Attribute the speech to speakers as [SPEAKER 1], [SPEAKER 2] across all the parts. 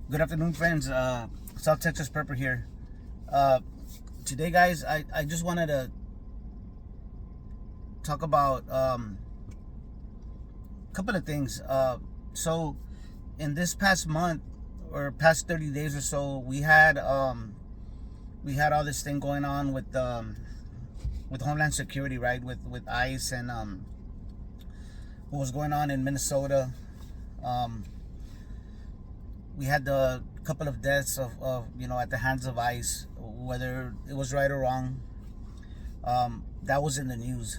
[SPEAKER 1] Good afternoon, friends. South Texas Prepper here. Uh, Today, guys, I just wanted to talk about a couple of things. So, in this past month or past 30 days or so, we had all this thing going on with Homeland Security, right? With ICE and what was going on in Minnesota. Um, we had the couple of deaths of at the hands of ICE, whether it was right or wrong. That was in the news.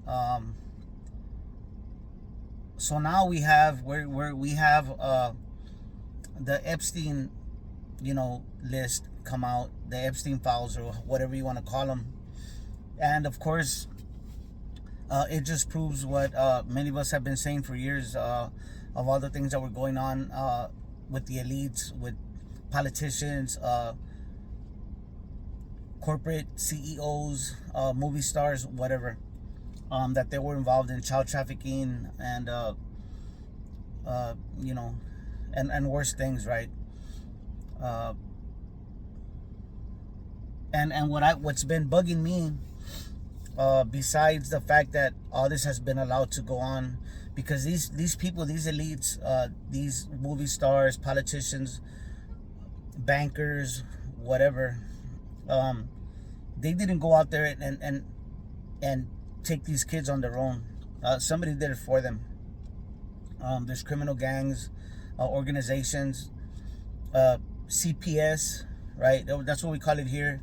[SPEAKER 1] Um, so now we have the Epstein, list come out, the Epstein files or whatever you want to call them, and of course, it just proves what many of us have been saying for years, of all the things that were going on with the elites, with politicians, corporate CEOs, movie stars, whatever, that they were involved in child trafficking and uh, you know, and worse things, right? Uh, and what's been bugging me, besides the fact that all this has been allowed to go on, because these people, these elites, these movie stars, politicians, bankers, whatever, um, they didn't go out there and take these kids on their own. Somebody did it for them. There's criminal gangs, organizations, CPS, right? That's what we call it here.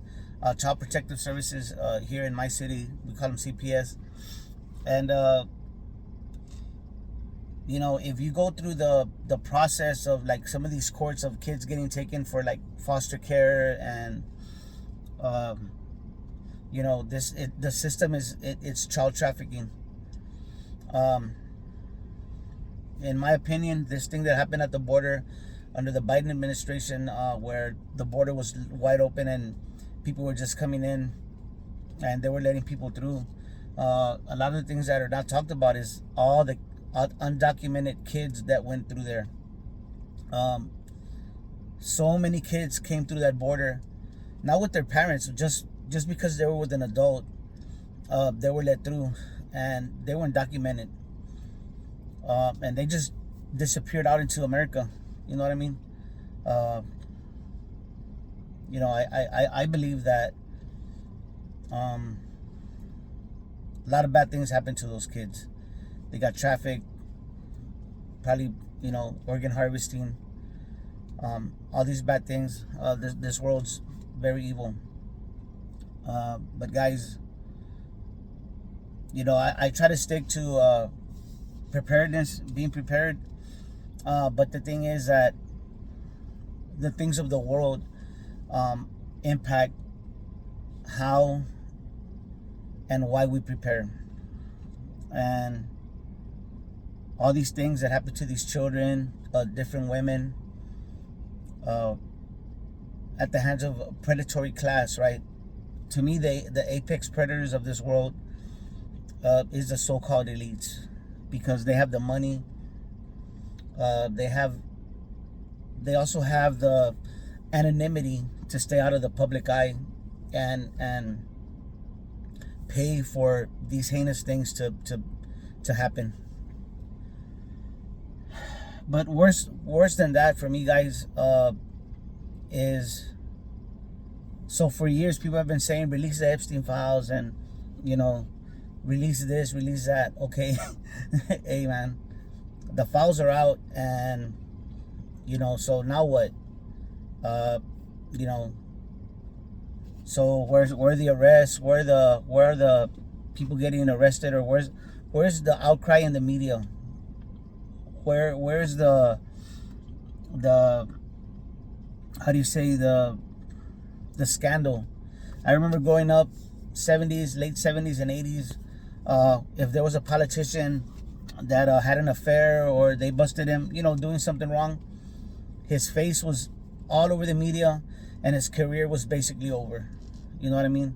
[SPEAKER 1] Child Protective Services, here in my city, we call them CPS. And if you go through the process of like some of these courts of kids getting taken for like foster care and um, the system it's child trafficking. Um, in my opinion, this thing that happened at the border under the Biden administration, where the border was wide open and people were just coming in and they were letting people through. A lot of the things that are not talked about is all the undocumented kids that went through there. Um, so many kids came through that border, not with their parents, just because they were with an adult. They were let through, and they weren't documented, and they just disappeared out into America. You know what I mean? Uh, I believe that um, a lot of bad things happened to those kids. They got trafficked, probably, organ harvesting, all these bad things. This world's very evil. But guys, I try to stick to preparedness, being prepared. But the thing is that the things of the world impact how and why we prepare. And all these things that happen to these children, different women, at the hands of a predatory class, right? To me, the apex predators of this world is the so-called elites, because they have the money. They also have the anonymity to stay out of the public eye, and pay for these heinous things to happen. But worse than that for me, guys, is, so for years people have been saying release the Epstein files and release this, release that. Okay, hey man, the files are out, and so now what? Uh, you know, so where are the arrests? Where are the people getting arrested? Or where's the outcry in the media? Where's the how do you say, the scandal? I remember growing up, late 70s and 80s. If there was a politician that had an affair, or they busted him, doing something wrong, his face was all over the media, and his career was basically over. You know what I mean?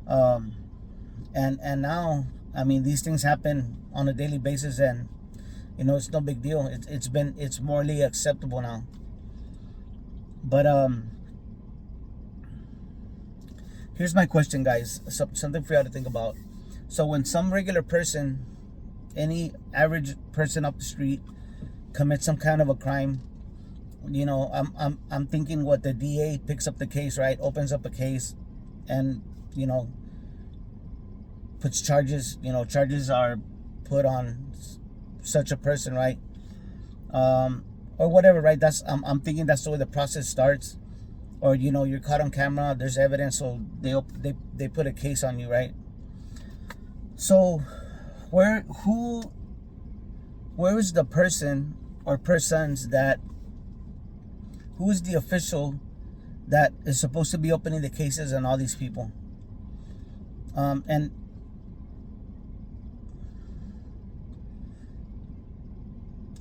[SPEAKER 1] And now, I mean, these things happen on a daily basis, and it's no big deal. It's morally acceptable now. But here's my question, guys. Something for y'all to think about. So when some regular person, any average person off the street, commits some kind of a crime, you know, I'm thinking what the DA picks up the case, right? Opens up a case, and you know, puts charges. You know, charges are put on such a person, right? Or whatever, right? That's I'm thinking that's the way the process starts. Or you know, you're caught on camera. There's evidence, so they put a case on you, right? So, where is the person or persons that who is the official that is supposed to be opening the cases on all these people? And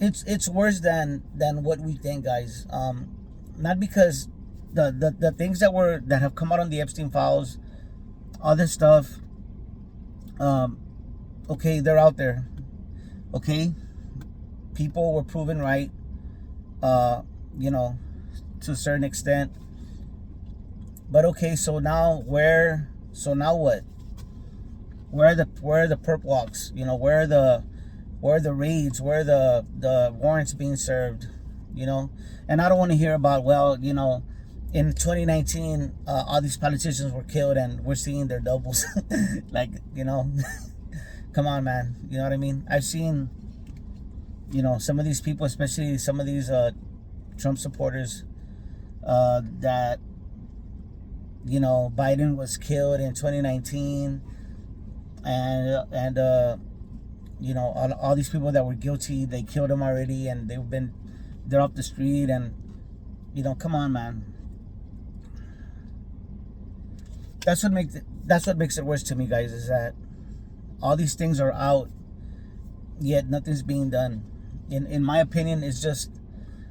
[SPEAKER 1] it's worse than what we think, guys. Not because the things that have come out on the Epstein files, all this stuff. Okay, they're out there. Okay, people were proven right. You know, to a certain extent. But okay, so now where? So now what? Where are the perp walks? You know, where are the raids? Where are the warrants being served? You know, and I don't want to hear about, well, you know, in 2019, all these politicians were killed, and we're seeing their doubles. Like, you know, come on, man. You know what I mean? I've seen, you know, some of these people, especially some of these Trump supporters, that, you know, Biden was killed in 2019, and you know, all these people that were guilty, they killed him already, and they're off the street, and you know, come on, man. That's what makes it worse to me, guys, is that all these things are out, yet nothing's being done. In my opinion, it's just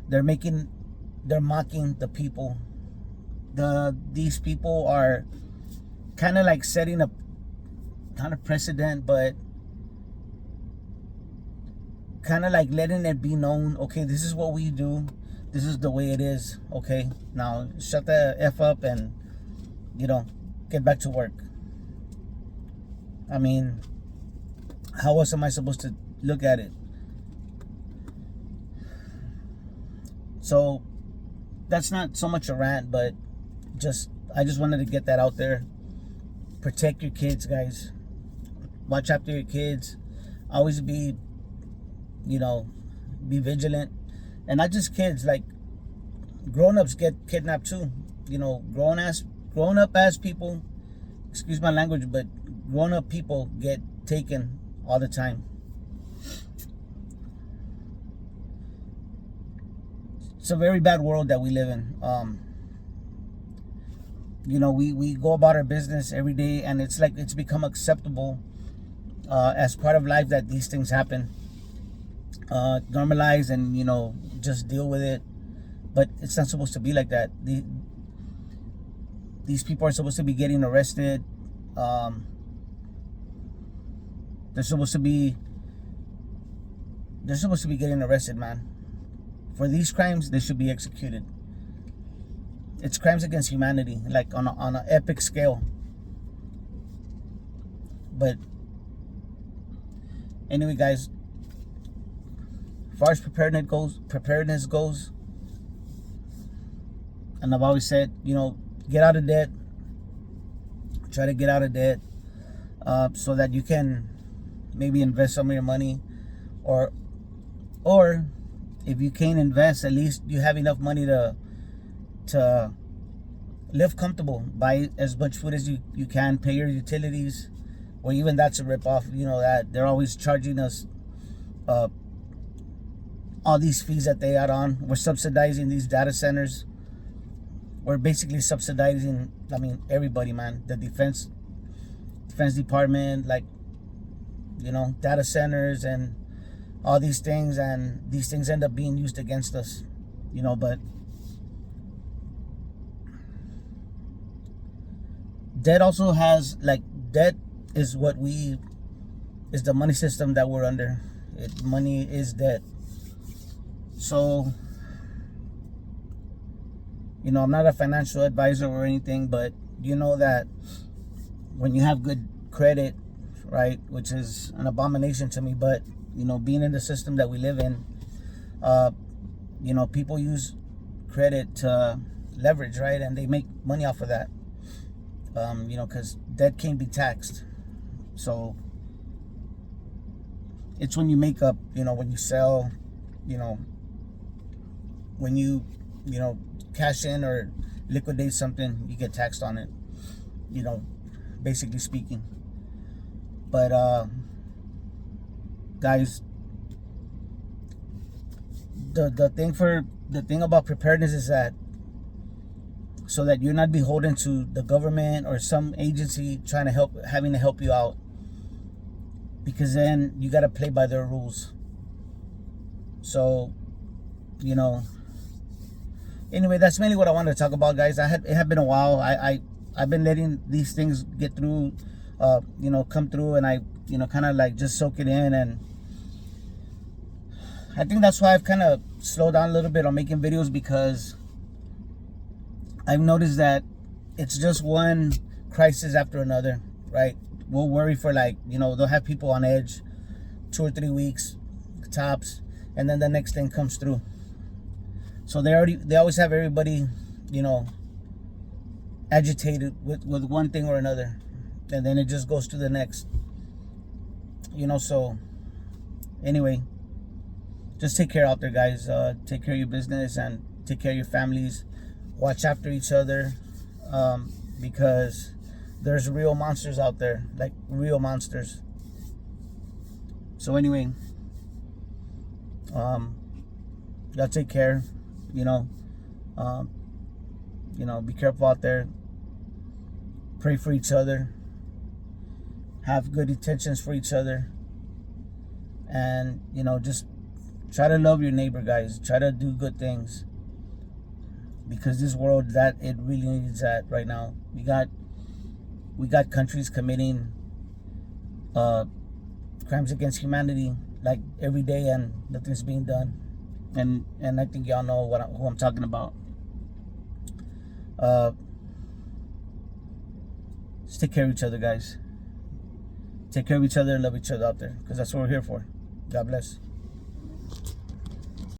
[SPEAKER 1] they're mocking the people. These people are kind of like setting a kind of precedent, but kind of like letting it be known, okay, this is what we do, this is the way it is. Okay, now shut the F up and, you know, get back to work. I mean, how else am I supposed to look at it? So that's not so much a rant, but I just wanted to get that out there. Protect your kids, guys. Watch after your kids. Always be, you know, be vigilant. And not just kids, like grown-ups get kidnapped too. You know, grown up as people, excuse my language, but grown up people get taken all the time. It's a very bad world that we live in. You know, we go about our business every day, and it's like it's become acceptable as part of life that these things happen. Normalize and, you know, just deal with it. But it's not supposed to be like that. These people are supposed to be getting arrested. They're supposed to be getting arrested, man. For these crimes, they should be executed. It's crimes against humanity, like on an epic scale. But anyway, guys, as far as preparedness goes, and I've always said, you know, get out of debt. Try to get out of debt, so that you can maybe invest some of your money, or if you can't invest, at least you have enough money to live comfortable, buy as much food as you can, pay your utilities, or even that's a ripoff. You know that they're always charging us all these fees that they add on. We're subsidizing these data centers. We're basically subsidizing, I mean, everybody, man. The defense department, like, you know, data centers and all these things, and these things end up being used against us, you know. But debt also has, like, debt is the money system that we're under. Money is debt. So You know, I'm not a financial advisor or anything, but you know that when you have good credit, right, which is an abomination to me, but you know, being in the system that we live in, you know, people use credit to leverage, right, and they make money off of that. You know, because debt can't be taxed. So it's when you make up, you know, when you sell, you know, when you know, cash in or liquidate something, you get taxed on it, you know, basically speaking. But guys, the thing about preparedness is that so that you're not beholden to the government or some agency having to help you out, because then you got to play by their rules. So, you know, anyway, that's mainly what I wanted to talk about, guys. It had been a while. I've been letting these things get through, you know, come through, and I, you know, kind of like just soak it in, and I think that's why I've kind of slowed down a little bit on making videos, because I've noticed that it's just one crisis after another, right? We'll worry for, like, you know, they'll have people on edge 2 or 3 weeks tops, and then the next thing comes through. So they always have everybody, you know, agitated with one thing or another, and then it just goes to the next, you know. So anyway, just take care out there, guys. Take care of your business and take care of your families. Watch after each other, because there's real monsters out there, like real monsters. So anyway, y'all take care. You know, be careful out there. Pray for each other. Have good intentions for each other, and you know, just try to love your neighbor, guys. Try to do good things, because this world, that it really needs that right now. We got countries committing crimes against humanity like every day, and nothing's being done. And I think y'all know who I'm talking about. Just take care of each other, guys. Take care of each other and love each other out there, because that's what we're here for. God bless.